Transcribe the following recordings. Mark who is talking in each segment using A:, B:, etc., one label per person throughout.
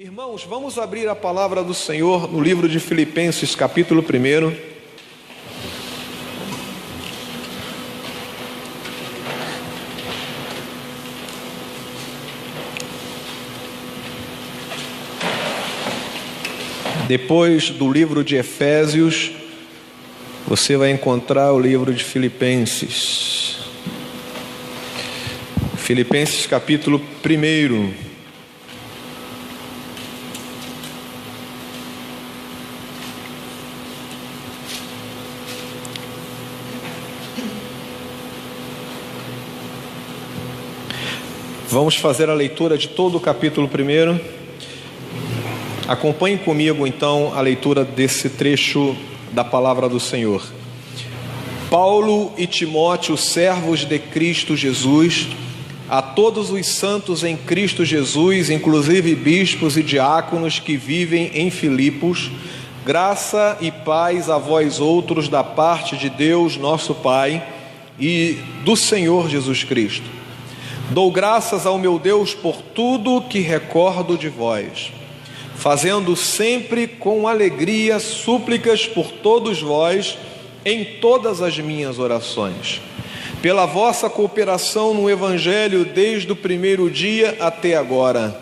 A: Irmãos, vamos abrir a palavra do Senhor no livro de Filipenses, capítulo 1. Depois do livro de Efésios, você vai encontrar o livro de Filipenses. Filipenses, capítulo 1. Vamos fazer a leitura de todo o capítulo 1. Acompanhe comigo então a leitura desse trecho da palavra do Senhor. Paulo e Timóteo, servos de Cristo Jesus, a todos os santos em Cristo Jesus, inclusive bispos e diáconos que vivem em Filipos, graça e paz a vós outros da parte de Deus nosso Pai e do Senhor Jesus Cristo. Dou graças ao meu Deus por tudo que recordo de vós, fazendo sempre com alegria súplicas por todos vós em todas as minhas orações, pela vossa cooperação no Evangelho desde o primeiro dia até agora.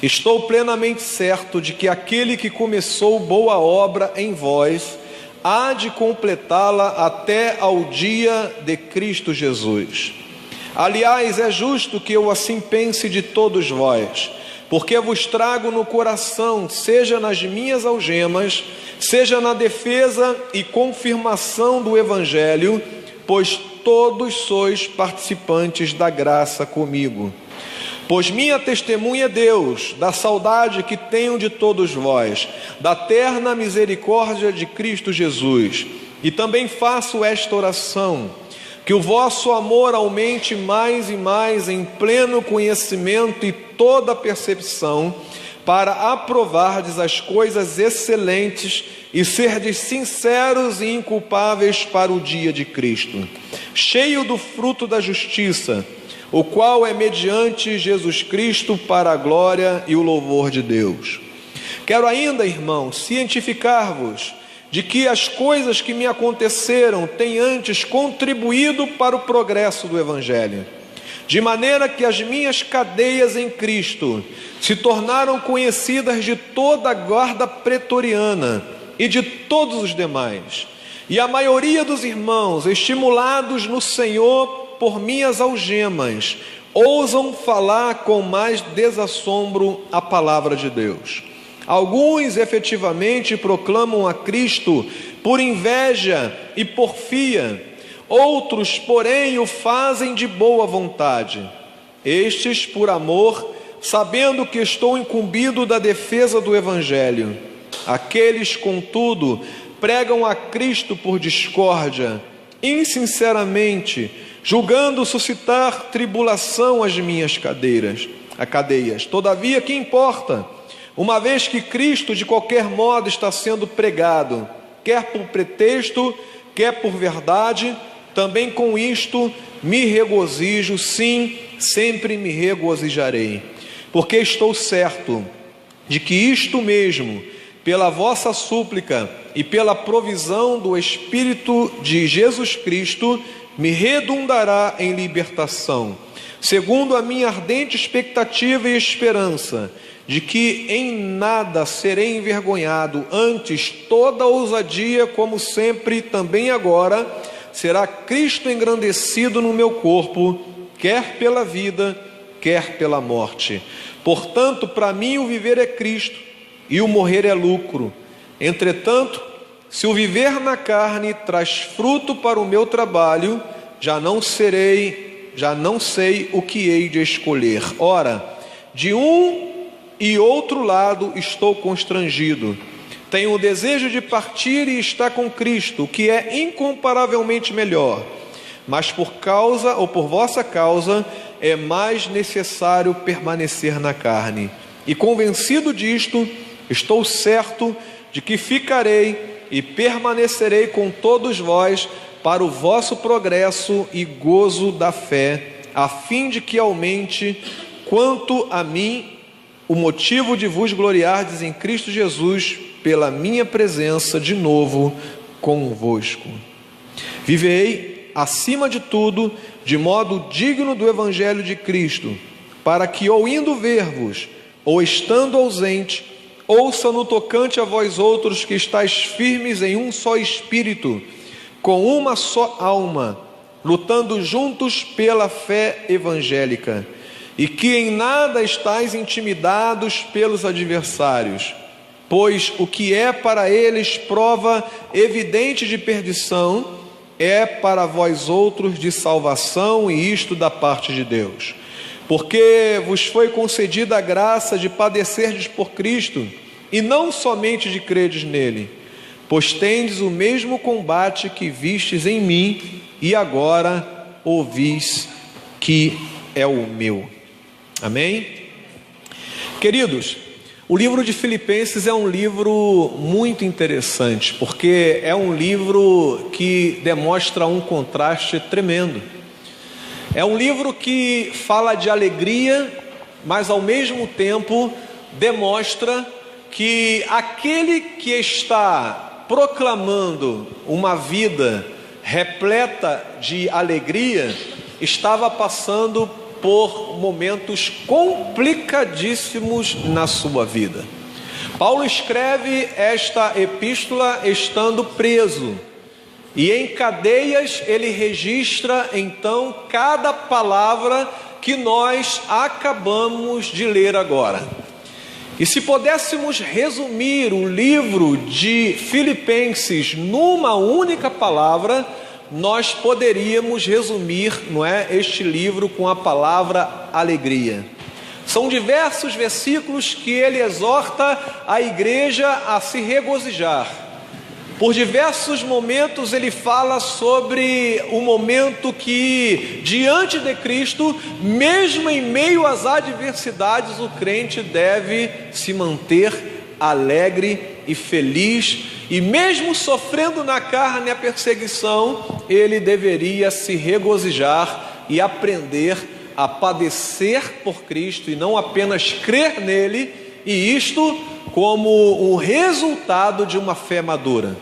A: Estou plenamente certo de que aquele que começou boa obra em vós há de completá-la até ao dia de Cristo Jesus. Aliás, é justo que eu assim pense de todos vós, porque vos trago no coração, seja nas minhas algemas, seja na defesa e confirmação do Evangelho, pois todos sois participantes da graça comigo. Pois minha testemunha é Deus, da saudade que tenho de todos vós, da terna misericórdia de Cristo Jesus, e também faço esta oração: que o vosso amor aumente mais e mais em pleno conhecimento e toda percepção, para aprovardes as coisas excelentes e serdes sinceros e inculpáveis para o dia de Cristo, cheio do fruto da justiça, o qual é mediante Jesus Cristo para a glória e o louvor de Deus. Quero ainda, irmãos, cientificar-vos de que as coisas que me aconteceram têm antes contribuído para o progresso do Evangelho, de maneira que as minhas cadeias em Cristo se tornaram conhecidas de toda a guarda pretoriana e de todos os demais, e a maioria dos irmãos, estimulados no Senhor por minhas algemas, ousam falar com mais desassombro a palavra de Deus. Alguns efetivamente proclamam a Cristo por inveja e porfia, outros, porém, o fazem de boa vontade. Estes por amor, sabendo que estou incumbido da defesa do Evangelho. Aqueles, contudo, pregam a Cristo por discórdia, insinceramente, julgando suscitar tribulação às minhas cadeias. Todavia, que importa? Uma vez que Cristo de qualquer modo está sendo pregado, quer por pretexto, quer por verdade, também com isto me regozijo, sim, sempre me regozijarei, porque estou certo de que isto mesmo, pela vossa súplica e pela provisão do Espírito de Jesus Cristo, me redundará em libertação, segundo a minha ardente expectativa e esperança, de que em nada serei envergonhado, antes toda ousadia, como sempre, também agora, será Cristo engrandecido no meu corpo, quer pela vida, quer pela morte. Portanto, para mim o viver é Cristo, e o morrer é lucro. Entretanto, se o viver na carne traz fruto para o meu trabalho, já não sei o que hei de escolher. Ora, de um e outro lado estou constrangido. Tenho o desejo de partir e estar com Cristo, o que é incomparavelmente melhor. Mas por vossa causa, é mais necessário permanecer na carne. E convencido disto, estou certo de que ficarei e permanecerei com todos vós para o vosso progresso e gozo da fé, a fim de que aumente, quanto a mim, o motivo de vos gloriardes em Cristo Jesus, pela minha presença de novo convosco. Vivei, acima de tudo, de modo digno do Evangelho de Cristo, para que, ou indo ver-vos, ou estando ausente, ouça no tocante a vós outros que estáis firmes em um só espírito, com uma só alma, lutando juntos pela fé evangélica, e que em nada estáis intimidados pelos adversários, pois o que é para eles prova evidente de perdição, é para vós outros de salvação, e isto da parte de Deus. Porque vos foi concedida a graça de padecerdes por Cristo, e não somente de credes nele, pois tendes o mesmo combate que vistes em mim, e agora ouvis que é o meu. Amém? Queridos, o livro de Filipenses é um livro muito interessante, porque é um livro que demonstra um contraste tremendo. É um livro que fala de alegria, mas ao mesmo tempo demonstra que aquele que está proclamando uma vida repleta de alegria estava passando por momentos complicadíssimos na sua vida. Paulo escreve esta epístola estando preso, e em cadeias ele registra então cada palavra que nós acabamos de ler agora. E se pudéssemos resumir o livro de Filipenses numa única palavra, nós poderíamos resumir, este livro com a palavra alegria. São diversos versículos que ele exorta a igreja a se regozijar. Por diversos momentos ele fala sobre o momento que, diante de Cristo, mesmo em meio às adversidades, o crente deve se manter alegre e feliz, e mesmo sofrendo na carne a perseguição, ele deveria se regozijar e aprender a padecer por Cristo, e não apenas crer nele, e isto como um resultado de uma fé madura.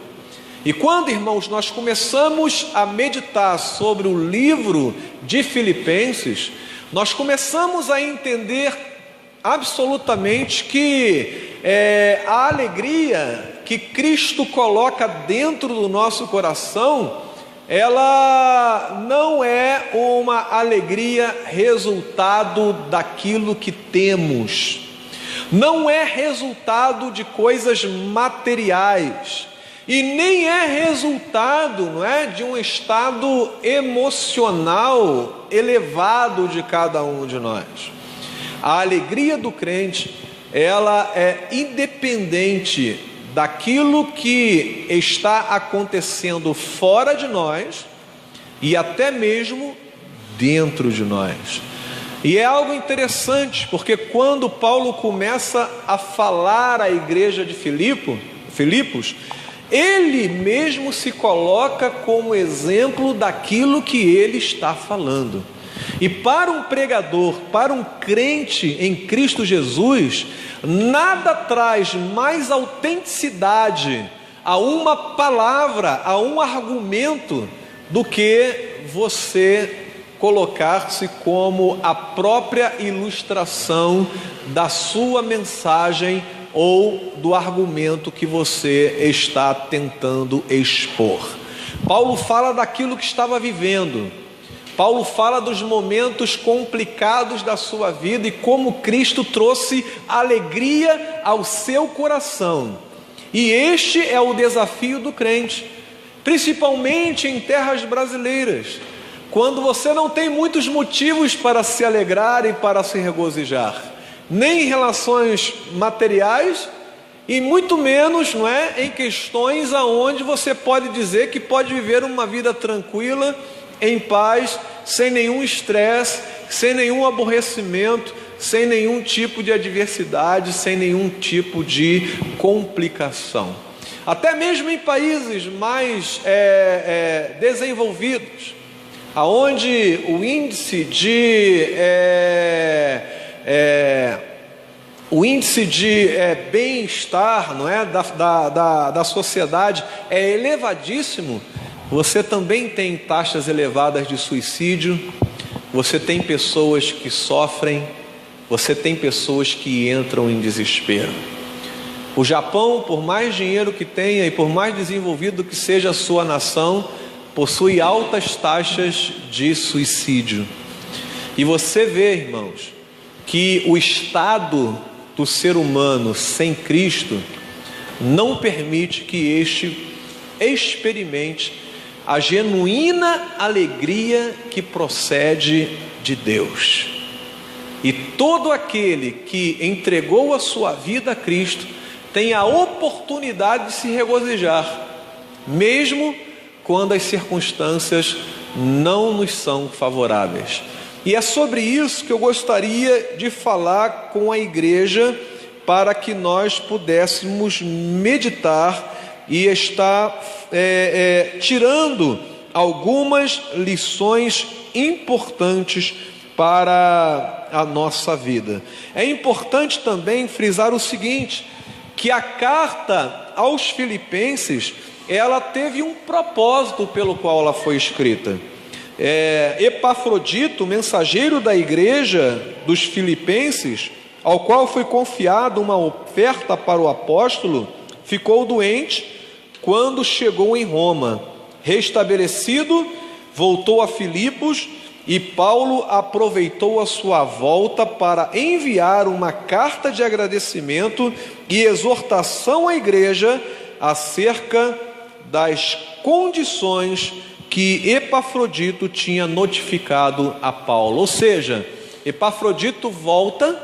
A: E quando, irmãos, nós começamos a meditar sobre o livro de Filipenses, nós começamos a entender absolutamente que a alegria que Cristo coloca dentro do nosso coração, ela não é uma alegria resultado daquilo que temos, não é resultado de coisas materiais, e nem é resultado, de um estado emocional elevado de cada um de nós. A alegria do crente, ela é independente daquilo que está acontecendo fora de nós e até mesmo dentro de nós. E é algo interessante, porque quando Paulo começa a falar à igreja de Filipos, ele mesmo se coloca como exemplo daquilo que ele está falando. E para um pregador, para um crente em Cristo Jesus, nada traz mais autenticidade a uma palavra, a um argumento, do que você colocar-se como a própria ilustração da sua mensagem ou do argumento que você está tentando expor. Paulo fala daquilo que estava vivendo. Paulo fala dos momentos complicados da sua vida e como Cristo trouxe alegria ao seu coração. E este é o desafio do crente, principalmente em terras brasileiras, quando você não tem muitos motivos para se alegrar e para se regozijar, nem em relações materiais e muito menos, em questões aonde você pode dizer que pode viver uma vida tranquila, em paz, sem nenhum estresse, sem nenhum aborrecimento, sem nenhum tipo de adversidade, sem nenhum tipo de complicação. Até mesmo em países mais desenvolvidos, aonde o índice o índice de bem-estar, não é, da sociedade é elevadíssimo, você também tem taxas elevadas de suicídio, você tem pessoas que sofrem, você tem pessoas que entram em desespero. O Japão, por mais dinheiro que tenha e por mais desenvolvido que seja a sua nação, possui altas taxas de suicídio. E você vê, irmãos, que o estado do ser humano sem Cristo não permite que este experimente a genuína alegria que procede de Deus. E todo aquele que entregou a sua vida a Cristo tem a oportunidade de se regozijar, mesmo quando as circunstâncias não nos são favoráveis. E é sobre isso que eu gostaria de falar com a igreja, para que nós pudéssemos meditar e estar tirando algumas lições importantes para a nossa vida. É importante também frisar o seguinte, que a carta aos Filipenses, ela teve um propósito pelo qual ela foi escrita. Epafrodito, mensageiro da igreja dos Filipenses, ao qual foi confiada uma oferta para o apóstolo, ficou doente quando chegou em Roma. Restabelecido, voltou a Filipos, e Paulo aproveitou a sua volta para enviar uma carta de agradecimento e exortação à igreja acerca das condições que Epafrodito tinha notificado a Paulo. Ou seja, Epafrodito volta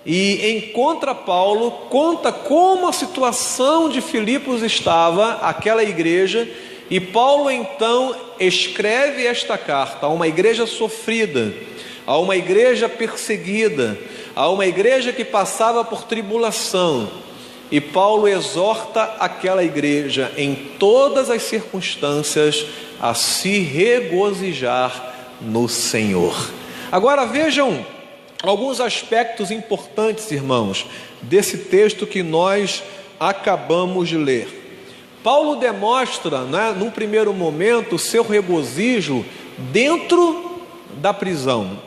A: e encontra Paulo, conta como a situação de Filipos estava, aquela igreja, e Paulo então escreve esta carta a uma igreja sofrida, a uma igreja perseguida, a uma igreja que passava por tribulação. E Paulo exorta aquela igreja em todas as circunstâncias a se regozijar no Senhor. Agora vejam alguns aspectos importantes, irmãos, desse texto que nós acabamos de ler. Paulo demonstra, num primeiro momento, o seu regozijo dentro da prisão.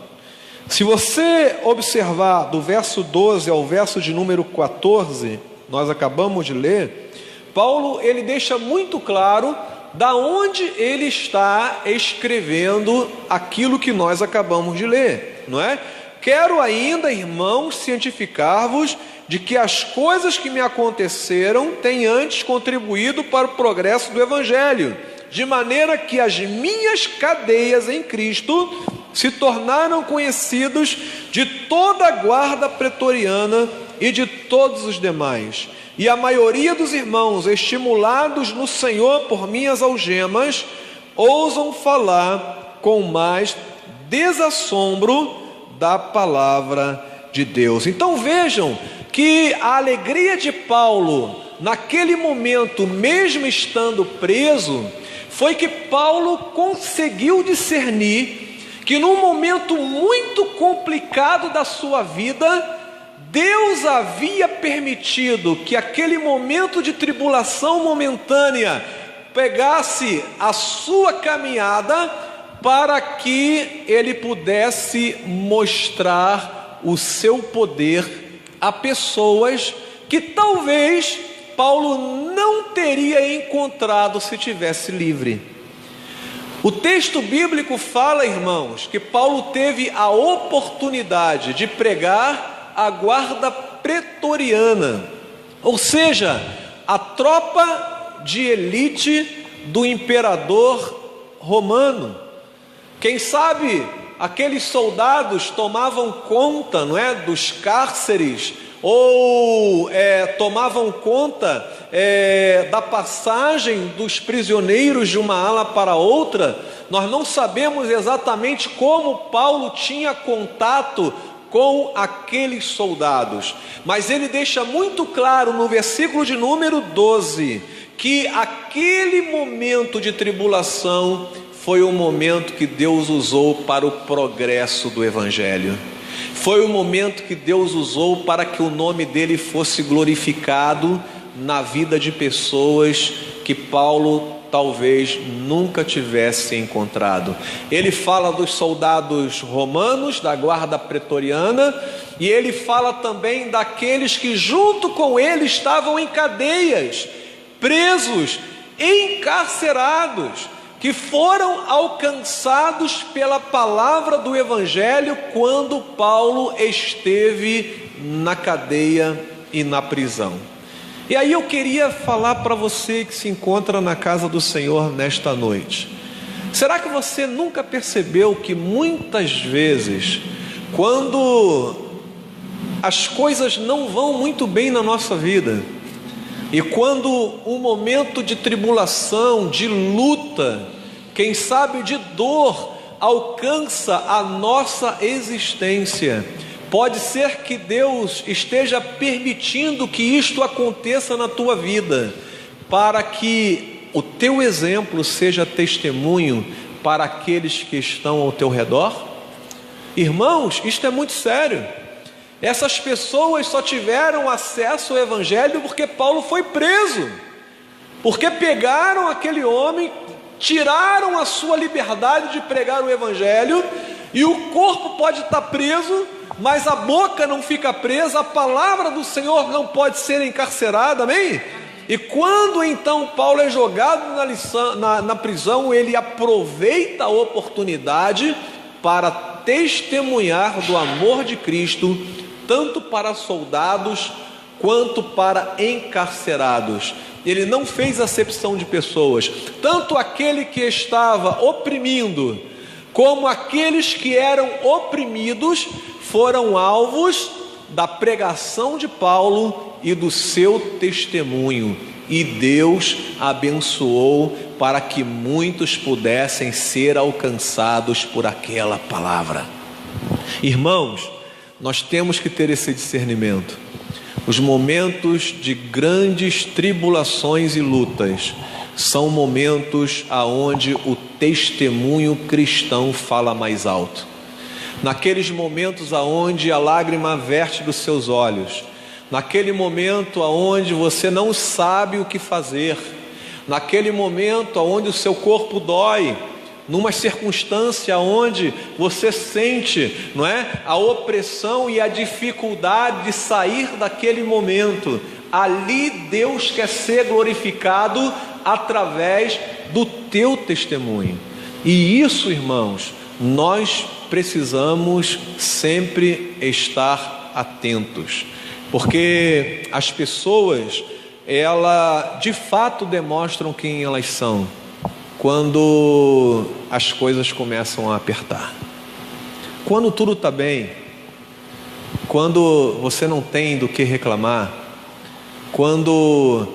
A: Se você observar do verso 12 ao verso de número 14, nós acabamos de ler, Paulo ele deixa muito claro da onde ele está escrevendo aquilo que nós acabamos de ler, não é? Quero ainda, irmãos, cientificar-vos de que as coisas que me aconteceram têm antes contribuído para o progresso do Evangelho, de maneira que as minhas cadeias em Cristo se tornaram conhecidos de toda a guarda pretoriana e de todos os demais. E a maioria dos irmãos, estimulados no Senhor por minhas algemas, ousam falar com mais desassombro da palavra de Deus. Então vejam que a alegria de Paulo, naquele momento, mesmo estando preso, foi que Paulo conseguiu discernir que num momento muito complicado da sua vida, Deus havia permitido que aquele momento de tribulação momentânea pegasse a sua caminhada para que ele pudesse mostrar o seu poder a pessoas que talvez Paulo não teria encontrado se tivesse livre. O texto bíblico fala, irmãos, que Paulo teve a oportunidade de pregar a guarda pretoriana, ou seja, a tropa de elite do imperador romano. Quem sabe aqueles soldados tomavam conta, não é, dos cárceres, ou tomavam conta da passagem dos prisioneiros de uma ala para outra. Nós não sabemos exatamente como Paulo tinha contato com aqueles soldados, mas ele deixa muito claro no versículo de número 12, que aquele momento de tribulação foi o momento que Deus usou para o progresso do Evangelho. foi o momento que Deus usou para que o nome dele fosse glorificado na vida de pessoas que Paulo talvez nunca tivesse encontrado. Ele fala dos soldados romanos, da guarda pretoriana, e ele fala também daqueles que junto com ele estavam em cadeias, presos, encarcerados, que foram alcançados pela palavra do Evangelho quando Paulo esteve na cadeia e na prisão. E aí eu queria falar para você que se encontra na casa do Senhor nesta noite. Será que você nunca percebeu que muitas vezes, quando as coisas não vão muito bem na nossa vida, e quando um momento de tribulação, de luta, quem sabe de dor, alcança a nossa existência, pode ser que Deus esteja permitindo que isto aconteça na tua vida, para que o teu exemplo seja testemunho para aqueles que estão ao teu redor? Irmãos, isto é muito sério. Essas pessoas só tiveram acesso ao Evangelho porque Paulo foi preso, porque pegaram aquele homem, tiraram a sua liberdade de pregar o Evangelho, e o corpo pode estar preso, mas a boca não fica presa, a palavra do Senhor não pode ser encarcerada, amém? E quando então Paulo é jogado na prisão, ele aproveita a oportunidade para testemunhar do amor de Cristo, tanto para soldados quanto para encarcerados. Ele não fez acepção de pessoas, tanto aquele que estava oprimindo, como aqueles que eram oprimidos, foram alvos da pregação de Paulo e do seu testemunho, e Deus abençoou para que muitos pudessem ser alcançados por aquela palavra. Irmãos, nós temos que ter esse discernimento. Os momentos de grandes tribulações e lutas são momentos aonde o testemunho cristão fala mais alto. Naqueles momentos aonde a lágrima verte dos seus olhos, naquele momento aonde você não sabe o que fazer, naquele momento aonde o seu corpo dói, numa circunstância onde você sente, não é, a opressão e a dificuldade de sair daquele momento, ali Deus quer ser glorificado através do teu testemunho. E isso, irmãos, nós precisamos sempre estar atentos, porque as pessoas, elas de fato demonstram quem elas são quando as coisas começam a apertar. Quando tudo está bem, quando você não tem do que reclamar, quando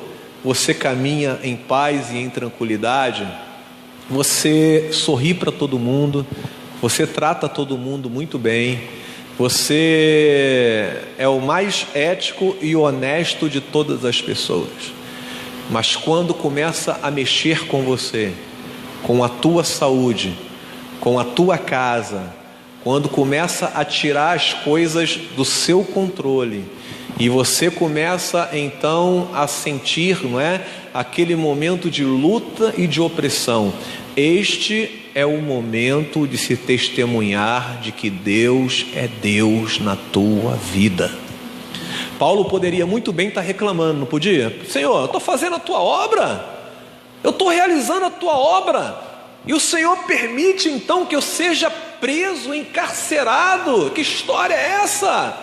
A: você caminha em paz e em tranquilidade, você sorri para todo mundo, você trata todo mundo muito bem, você é o mais ético e honesto de todas as pessoas. Mas quando começa a mexer com você, com a tua saúde, com a tua casa, quando começa a tirar as coisas do seu controle, e você começa então a sentir, não é, aquele momento de luta e de opressão, este é o momento de se testemunhar de que Deus é Deus na tua vida. Paulo poderia muito bem estar reclamando, não podia? Senhor, eu estou fazendo a tua obra, eu estou realizando a tua obra, e o Senhor permite então que eu seja preso, encarcerado. Que história é essa?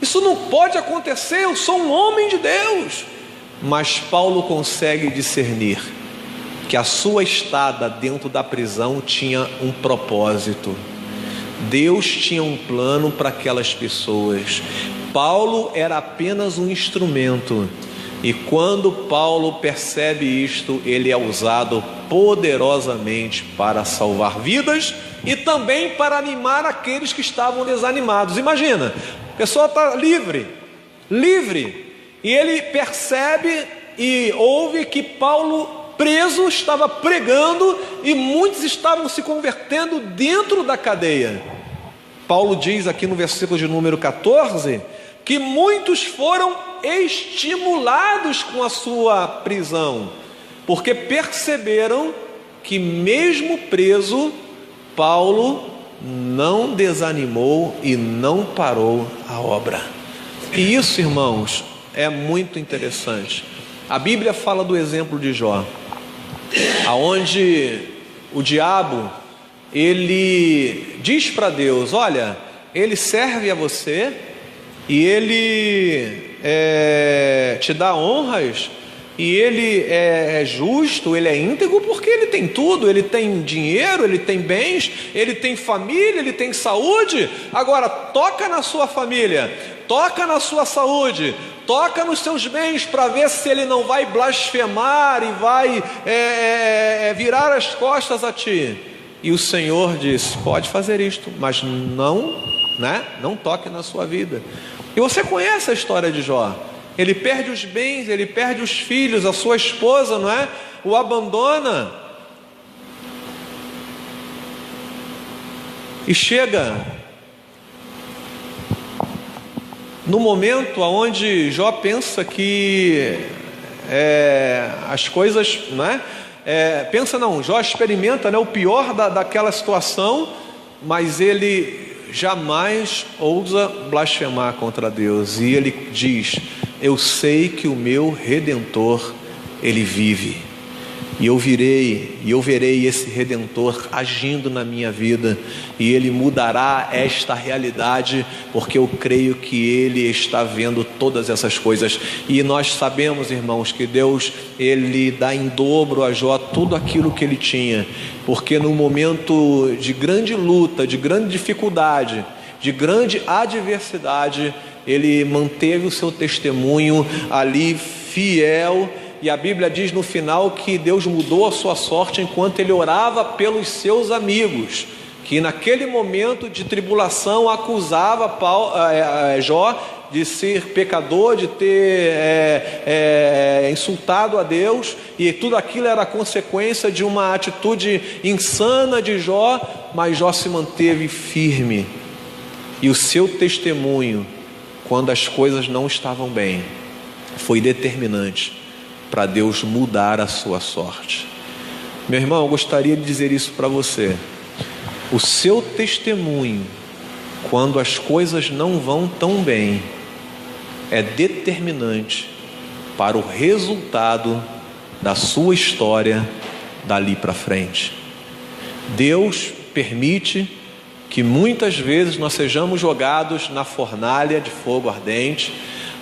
A: Isso não pode acontecer, eu sou um homem de Deus. Mas Paulo consegue discernir que a sua estada dentro da prisão tinha um propósito. Deus tinha um plano para aquelas pessoas. Paulo era apenas um instrumento, e quando Paulo percebe isto, ele é usado poderosamente para salvar vidas e também para animar aqueles que estavam desanimados. Imagina, a pessoa está livre, e ele percebe e ouve que Paulo preso estava pregando, e muitos estavam se convertendo dentro da cadeia. Paulo diz aqui no versículo de número 14, que muitos foram estimulados com a sua prisão, porque perceberam que mesmo preso, Paulo não desanimou e não parou a obra. E isso, irmãos, é muito interessante. A Bíblia fala do exemplo de Jó, aonde o diabo, ele diz para Deus: olha, ele serve a você e ele te dá honras, e ele é justo, ele é íntegro, porque ele tem tudo, ele tem dinheiro, ele tem bens, ele tem família, ele tem saúde. Agora toca na sua família, toca na sua saúde, toca nos seus bens, para ver se ele não vai blasfemar e vai virar as costas a ti. E o Senhor diz: pode fazer isto, mas não toque na sua vida. E você conhece a história de Jó. Ele perde os bens, ele perde os filhos, a sua esposa, o abandona. E chega no momento onde Jó pensa que as coisas, Jó experimenta o pior daquela situação, mas ele jamais ousa blasfemar contra Deus, e ele diz: eu sei que o meu Redentor, ele vive, e eu verei esse Redentor agindo na minha vida, e ele mudará esta realidade, porque eu creio que ele está vendo todas essas coisas. E nós sabemos, irmãos, que Deus, ele dá em dobro a Jó tudo aquilo que ele tinha, porque no momento de grande luta, de grande dificuldade, de grande adversidade, ele manteve o seu testemunho ali fiel. E a Bíblia diz no final que Deus mudou a sua sorte enquanto ele orava pelos seus amigos, que naquele momento de tribulação acusava Jó de ser pecador, de ter insultado a Deus, e tudo aquilo era consequência de uma atitude insana de Jó. Mas Jó se manteve firme, e o seu testemunho, quando as coisas não estavam bem, foi determinante para Deus mudar a sua sorte. Meu irmão, eu gostaria de dizer isso para você: o seu testemunho, quando as coisas não vão tão bem, é determinante para o resultado da sua história dali para frente. Deus permite que muitas vezes nós sejamos jogados na fornalha de fogo ardente,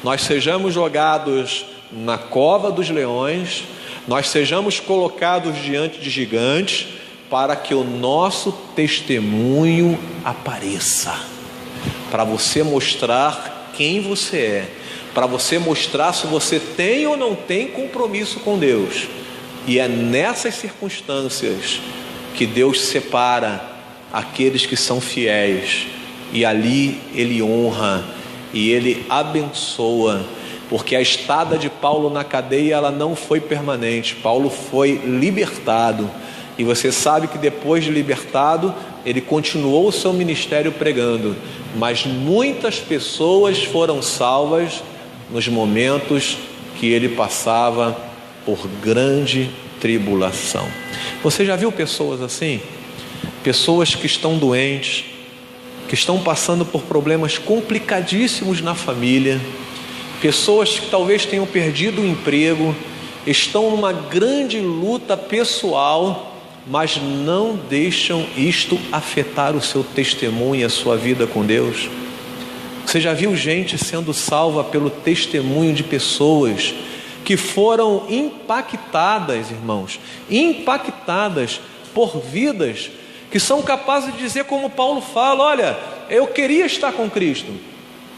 A: nós sejamos jogados na cova dos leões, nós sejamos colocados diante de gigantes, para que o nosso testemunho apareça, para você mostrar quem você é, para você mostrar se você tem ou não tem compromisso com Deus. E é nessas circunstâncias que Deus separa aqueles que são fiéis, e ali ele honra e ele abençoa, porque a estada de Paulo na cadeia, ela não foi permanente. Paulo foi libertado, e você sabe que depois de libertado, ele continuou o seu ministério pregando, mas muitas pessoas foram salvas nos momentos que ele passava por grande tribulação. Você já viu pessoas assim? Pessoas que estão doentes, que estão passando por problemas complicadíssimos na família, pessoas que talvez tenham perdido o emprego, estão numa grande luta pessoal, mas não deixam isto afetar o seu testemunho e a sua vida com Deus. Você já viu gente sendo salva pelo testemunho de pessoas que foram impactadas, irmãos, impactadas por vidas que são capazes de dizer como Paulo fala: olha, eu queria estar com Cristo,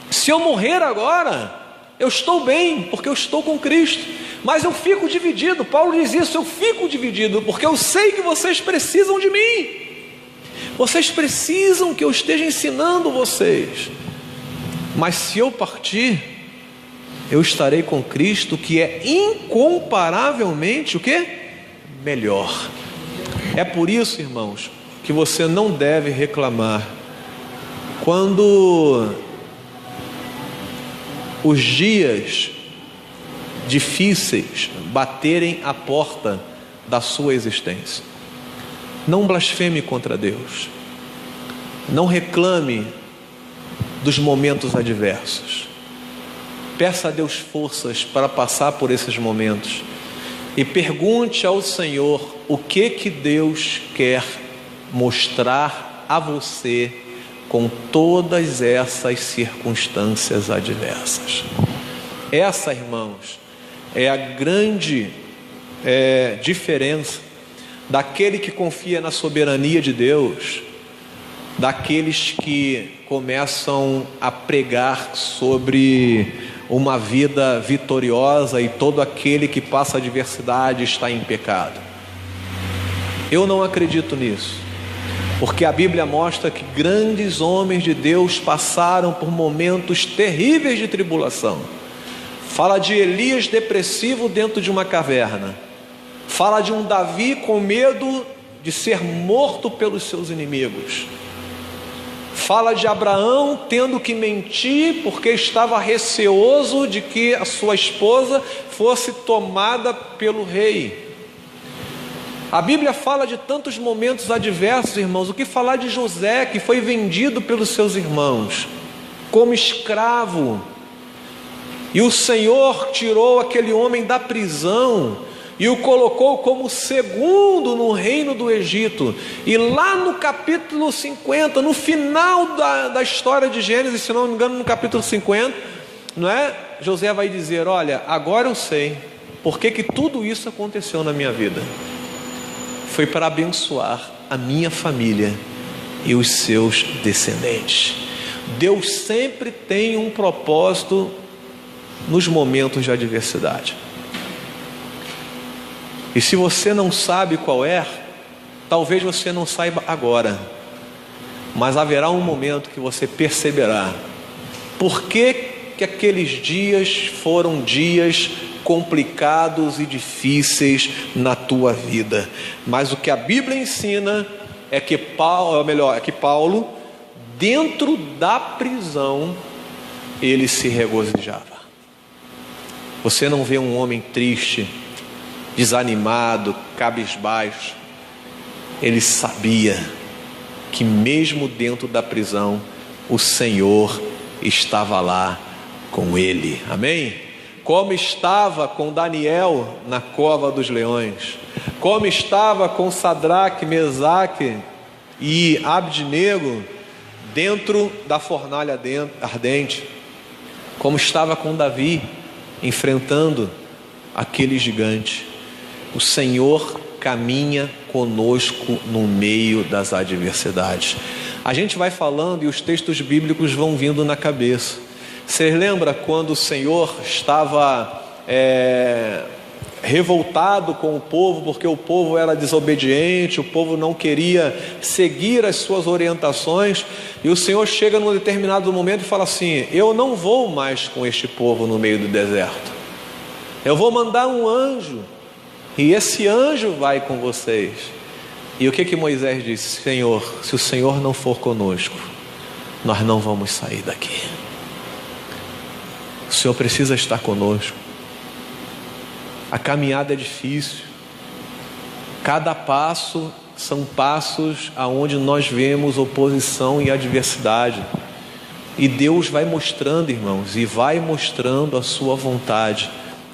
A: se eu morrer agora, eu estou bem, porque eu estou com Cristo, mas eu fico dividido. Paulo diz isso: eu fico dividido, porque eu sei que vocês precisam de mim, vocês precisam que eu esteja ensinando vocês, mas se eu partir, eu estarei com Cristo, que é incomparavelmente o quê? Melhor. É por isso, irmãos, que você não deve reclamar Quando os dias difíceis baterem à porta da sua existência, não blasfeme contra Deus, não reclame dos momentos adversos, peça a Deus forças para passar por esses momentos e pergunte ao Senhor o que Deus quer mostrar a você com todas essas circunstâncias adversas. Essa, irmãos, é a grande diferença daquele que confia na soberania de Deus, daqueles que começam a pregar sobre uma vida vitoriosa e todo aquele que passa adversidade está em pecado. Eu não acredito nisso, porque a Bíblia mostra que grandes homens de Deus passaram por momentos terríveis de tribulação. Fala de Elias depressivo dentro de uma caverna. Fala de um Davi com medo de ser morto pelos seus inimigos. Fala de Abraão tendo que mentir porque estava receoso de que a sua esposa fosse tomada pelo rei. A Bíblia fala de tantos momentos adversos, irmãos. O que falar de José, que foi vendido pelos seus irmãos como escravo, e o Senhor tirou aquele homem da prisão e o colocou como segundo no reino do Egito. E lá no capítulo 50, no final da história de Gênesis, se não me engano, no capítulo 50, não é? José vai dizer: olha, agora eu sei por que tudo isso aconteceu na minha vida. Foi para abençoar a minha família e os seus descendentes. Deus sempre tem um propósito nos momentos de adversidade. E se você não sabe qual é, talvez você não saiba agora, mas haverá um momento que você perceberá por que aqueles dias foram dias complicados e difíceis na tua vida. Mas o que a Bíblia ensina é que Paulo, dentro da prisão, ele se regozijava. Você não vê um homem triste, desanimado, cabisbaixo. Ele sabia que mesmo dentro da prisão, o Senhor estava lá com ele. Amém? Como estava com Daniel na cova dos leões, como estava com Sadraque, Mesaque e Abdenego dentro da fornalha ardente, como estava com Davi enfrentando aquele gigante. O Senhor caminha conosco no meio das adversidades. A gente vai falando e os textos bíblicos vão vindo na cabeça. Vocês lembram quando o Senhor estava revoltado com o povo, porque o povo era desobediente, o povo não queria seguir as suas orientações, e o Senhor chega num determinado momento e fala assim: eu não vou mais com este povo no meio do deserto, eu vou mandar um anjo, e esse anjo vai com vocês. E o que Moisés disse? Senhor, se o Senhor não for conosco, nós não vamos sair daqui. O Senhor precisa estar conosco. A caminhada é difícil. Cada passo são passos aonde nós vemos oposição e adversidade. E Deus vai mostrando, irmãos, e vai mostrando a sua vontade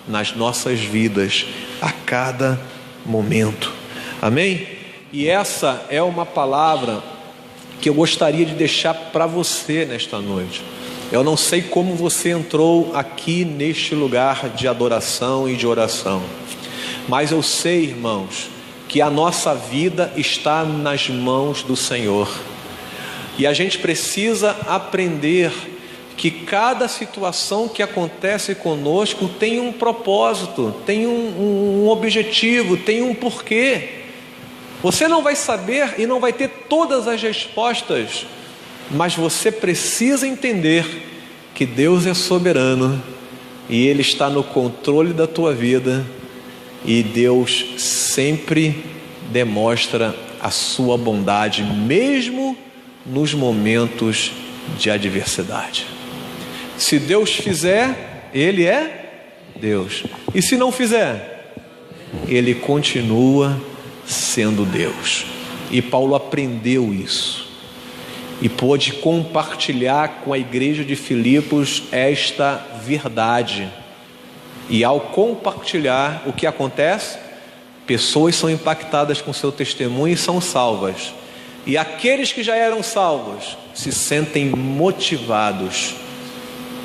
A: nas nossas vidas a cada momento. Amém? E essa é uma palavra que eu gostaria de deixar para você nesta noite. Eu não sei como você entrou aqui neste lugar de adoração e de oração, mas eu sei, irmãos, que a nossa vida está nas mãos do Senhor. E a gente precisa aprender que cada situação que acontece conosco tem um propósito, tem um objetivo, tem um porquê. Você não vai saber e não vai ter todas as respostas, mas você precisa entender que Deus é soberano e Ele está no controle da tua vida, e Deus sempre demonstra a sua bondade, mesmo nos momentos de adversidade. Se Deus fizer, Ele é Deus. E se não fizer, Ele continua sendo Deus. E Paulo aprendeu isso e pôde compartilhar com a igreja de Filipos esta verdade. E ao compartilhar, o que acontece? Pessoas são impactadas com seu testemunho e são salvas. E aqueles que já eram salvos se sentem motivados,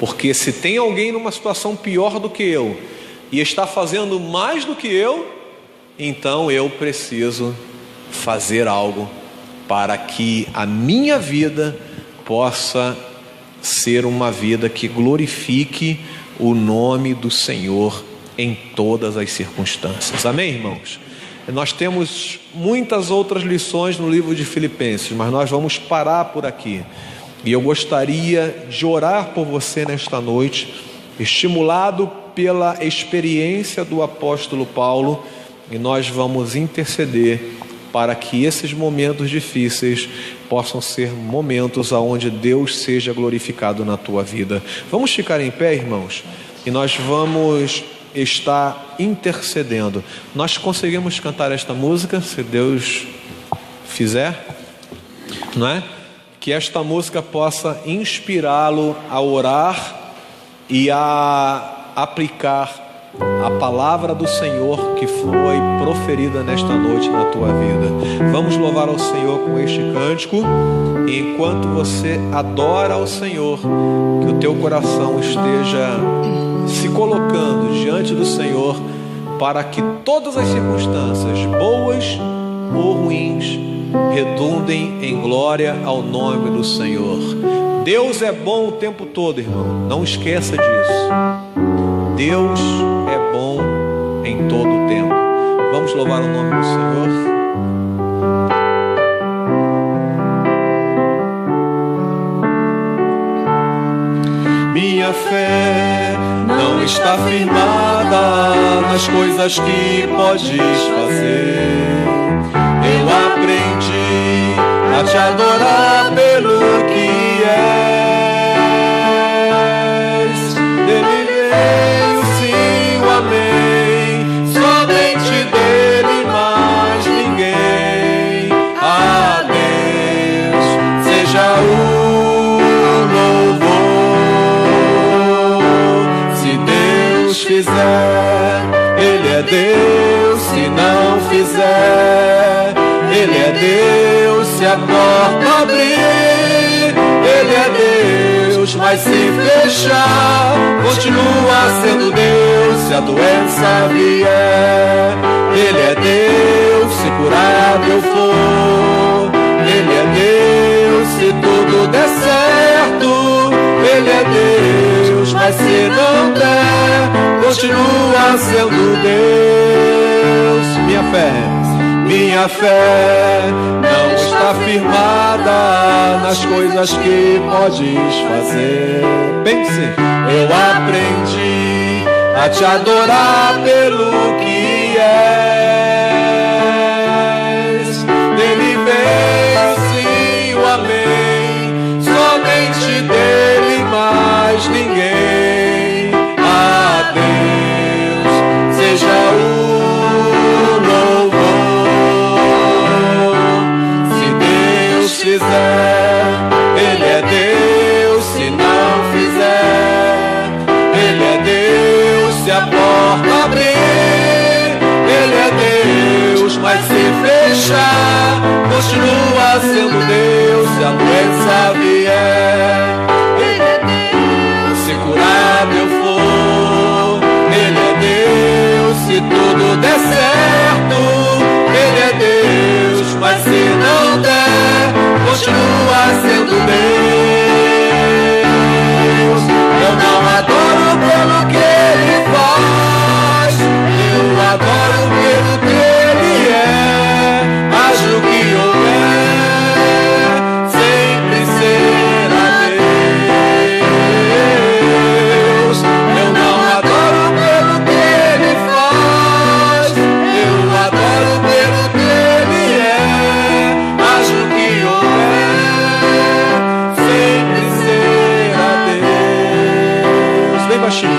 A: porque se tem alguém numa situação pior do que eu e está fazendo mais do que eu, então eu preciso fazer algo para que a minha vida possa ser uma vida que glorifique o nome do Senhor em todas as circunstâncias. Amém, irmãos? Nós temos muitas outras lições no livro de Filipenses, mas nós vamos parar por aqui. E eu gostaria de orar por você nesta noite, estimulado pela experiência do apóstolo Paulo, e nós vamos interceder para que esses momentos difíceis possam ser momentos onde Deus seja glorificado na tua vida. Vamos ficar em pé, irmãos, e nós vamos estar intercedendo. Nós conseguimos cantar esta música, se Deus fizer, não é? Que esta música possa inspirá-lo a orar e a aplicar a palavra do Senhor que foi proferida nesta noite na tua vida. Vamos louvar ao Senhor com este cântico, e enquanto você adora ao Senhor, que o teu coração esteja se colocando diante do Senhor, para que todas as circunstâncias, boas ou ruins, redundem em glória ao nome do Senhor. Deus é bom o tempo todo, irmão, não esqueça disso. Deus é bom em todo o tempo. Vamos louvar o nome do Senhor. Minha fé não está firmada nas coisas que podes fazer. Eu aprendi a te adorar pelo que és. Dele veio sim o amém, somente dele mais ninguém. A Deus seja o fizer, Ele é Deus. Se não fizer, Ele é Deus. Se a porta abrir, Ele é Deus. Mas se fechar, continua sendo Deus. Se a doença vier, Ele é Deus. Se curado eu for, Ele é Deus. Se tudo der certo, Ele é Deus. Mas se não der, continua sendo Deus. Minha fé não está firmada nas coisas que podes fazer. Pense, eu aprendi a te adorar pelo que és. Dele veio sim o amém, somente dele mais ninguém. A Deus seja o louvor. Se Deus fizer, Ele é Deus. Se não fizer, Ele é Deus. Se a porta abrir, Ele é Deus. Mas se fechar, continua sendo Deus. Se a doença vier, Ele é Deus. Se curado eu for, Ele é Deus. Se tudo der certo, Ele é Deus. Mas se não der, continua sendo Deus. Eu não adoro pelo que Ele faz, eu adoro pelo que Ele é. Acho que houver, sempre será Deus. Eu não adoro pelo que Ele faz, baixinho.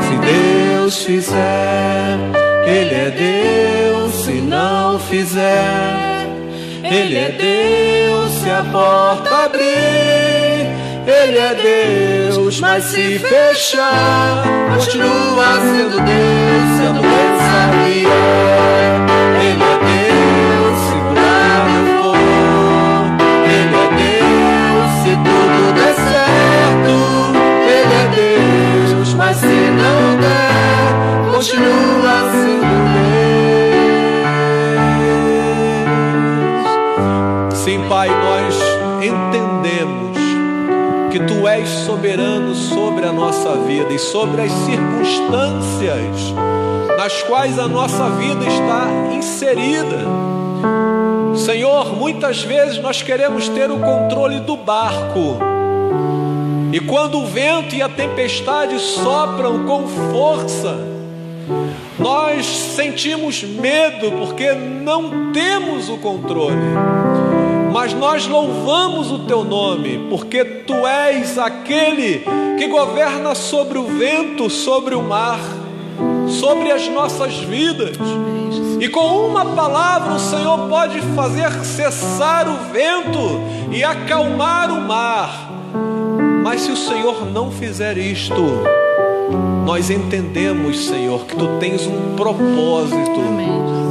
B: Se Deus fizer, Ele é Deus. Se não fizer, Ele é Deus. Se a porta abrir, Ele é Deus. Mas se fechar, continua sendo Deus. Se a doença vier, Ele é Deus. Se curar eu for, Ele é Deus. Se tudo der certo, Ele é Deus. Mas se não der, continua sendo Deus.
A: Sim, Pai, nós entendemos que Tu és soberano sobre a nossa vida e sobre as circunstâncias nas quais a nossa vida está inserida. Senhor, muitas vezes nós queremos ter o controle do barco, e quando o vento e a tempestade sopram com força, nós sentimos medo porque não temos o controle. Mas nós louvamos o Teu nome, porque Tu és aquele que governa sobre o vento, sobre o mar, sobre as nossas vidas. E com uma palavra o Senhor pode fazer cessar o vento e acalmar o mar. Mas se o Senhor não fizer isto, nós entendemos, Senhor, que Tu tens um propósito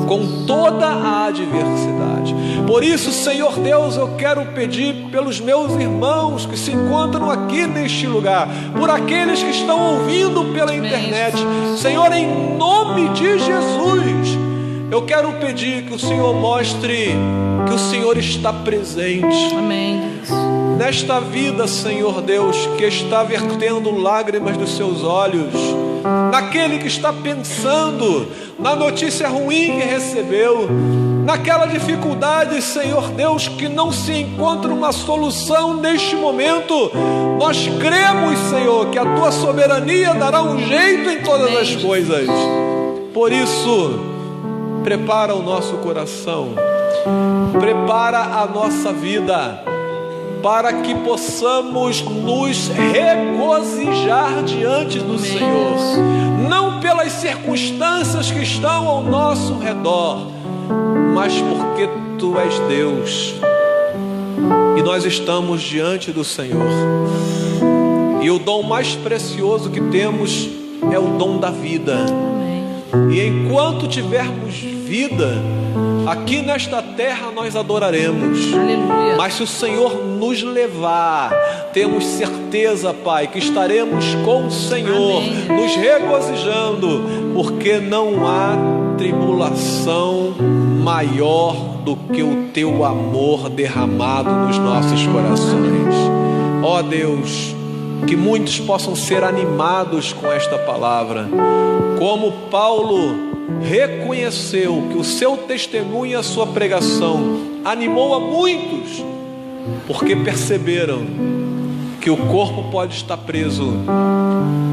A: com toda a adversidade. Por isso, Senhor Deus, eu quero pedir pelos meus irmãos que se encontram aqui neste lugar, por aqueles que estão ouvindo pela internet, Senhor, em nome de Jesus, eu quero pedir que o Senhor mostre que o Senhor está presente.
B: Amém.
A: Nesta vida, Senhor Deus, que está vertendo lágrimas dos seus olhos, naquele que está pensando na notícia ruim que recebeu, naquela dificuldade, Senhor Deus, que não se encontra uma solução neste momento, nós cremos, Senhor, que a Tua soberania dará um jeito em todas as coisas. Por isso, prepara o nosso coração, prepara a nossa vida, para que possamos nos regozijar diante do Senhor, não pelas circunstâncias que estão ao nosso redor, mas porque Tu és Deus, e nós estamos diante do Senhor, e o dom mais precioso que temos é o dom da vida. E enquanto tivermos vida aqui nesta terra, nós adoraremos.
B: Aleluia.
A: Mas se o Senhor nos levar, temos certeza, Pai, que estaremos com o Senhor, nos regozijando, porque não há tribulação maior do que o Teu amor derramado nos nossos corações. Ó Deus, que muitos possam ser animados com esta palavra, como Paulo reconheceu que o seu testemunho e a sua pregação animou a muitos, porque perceberam que o corpo pode estar preso,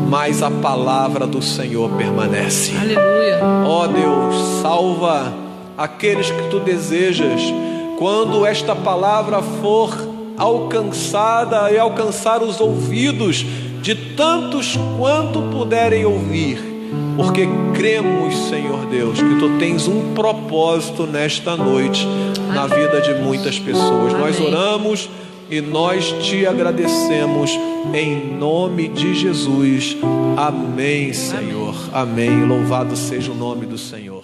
A: mas a palavra do Senhor permanece.
B: Aleluia.
A: Ó Deus, salva aqueles que Tu desejas, quando esta palavra for alcançada e alcançar os ouvidos de tantos quanto puderem ouvir, porque cremos, Senhor Deus, que Tu tens um propósito nesta noite na vida de muitas pessoas. Nós oramos e nós Te agradecemos em nome de Jesus. Amém, Senhor. Amém. Louvado seja o nome do Senhor.